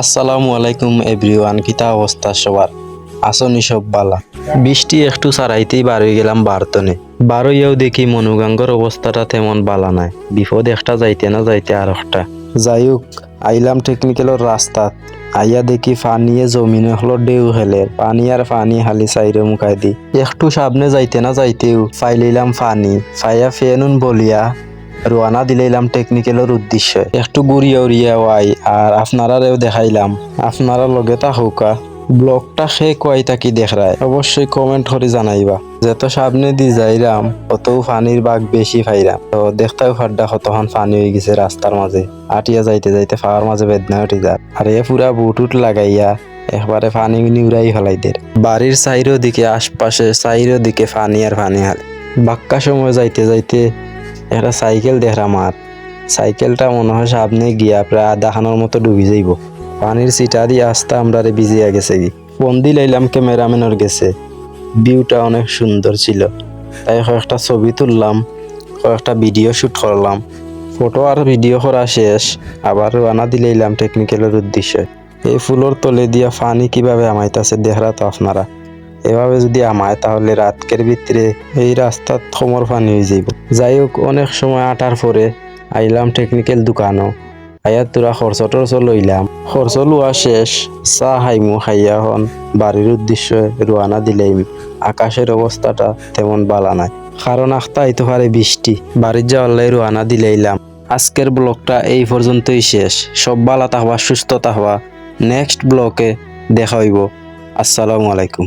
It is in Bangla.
আসসালামু আলাইকুম এভরিওয়ান, কিতা অবস্থা সবার? আসনি সব বালা? বৃষ্টি একটু ছাড়াইতেই বার হয়ে গেলাম বারতনে। বার হইয়াও দেখি মনুগাঙ্গর অবস্থাটা তেমন বালা নাই। বিপদ একটা যাইতে না যাইতে আর একটা। যাই হোক, আইলাম টেকনিক্যালের রাস্তাত। আইয়া দেখি ফানিয়ে জমিনে হলো ডেউ হেলে পানি আর ফানি হালি চাইরে মুখাই দি একটু সামনে যাইতে না যাইতেও ফাইলাম ফানি ফাইয়া ফেনুন বলিয়া রোয়ানা দিলাইলাম টেকনিক্যালের উদ্দেশ্যে। একটু ঘুরিয়া উড়িয়া ওয়াই আর আপনারারেও দেখাইলাম। আপনারা লগে তা হৌকা ব্লগটা সে কয়টা কি দেখরায় অবশ্যই কমেন্ট করে জানাইবা। যত সামনে দি যাইরাম অত পানির বাঘ বেশি ফাইরাম। তো দেখতেও ফাড্ডা কতক্ষণ পানি হয়ে গেছে রাস্তার মাঝে। আটিয়া যাইতে যাইতে ফাওয়ার মাঝে বেদনা উঠে যায়। আর এ পুরা বুটুট লাগাইয়া একবারে পানি নিউরাই ফেলাই দের। বাড়ির সাইরো দিকে আশপাশে সাইরো দিকে পানি আর পানি হাল। বাক্কা সময় যাইতে যাইতে একটা সাইকেল দেখলাম আর সাইকেলটা মনে হয় সামনে গিয়া প্রায় আধাখানোর মতো ডুবি যাইব। পানির সিটা দিয়ে আস্তে আমরা ভিজিয়া গেছে কি বন্দি লাইলাম ক্যামেরাম্যানের গেছে। ভিউটা অনেক সুন্দর ছিল, তাই কয়েকটা ছবি তুললাম, কয়েকটা ভিডিও শুট করলাম। ফটো আর ভিডিও করা শেষ, আবার রানা দিলাইলাম টেকনিক্যালের উদ্দেশ্যে। এই ফুলের তলে দিয়া পানি কিভাবে আমাইতাছে দেখরা তো আপনারা। এভাবে যদি আমায় তাহলে রাতকের ভিতরে এই রাস্তার থমর পানি হয়ে যাইব। যাই হোক, অনেক সময় আটার পরে আইলাম টেকনিক্যাল দোকানও। আইয়া তোরা খরচ টরচ লইলাম, খরচ লোয়া শেষ। চা হাইমু খাইয়া হন বাড়ির উদ্দেশ্যে রোয়ানা দিলাইম। আকাশের অবস্থাটা তেমন বালা নাই, কারণ আখতা হইতে পারে বৃষ্টি। বাড়ির যাওয়ার লাই রোয়ানা দিলাইলাম। আজকের ব্লগটা এই পর্যন্তই শেষ। সব বালা থাকবা, সুস্থ থাকবা। নেক্সট ব্লগে দেখা হইব। আসসালামু আলাইকুম।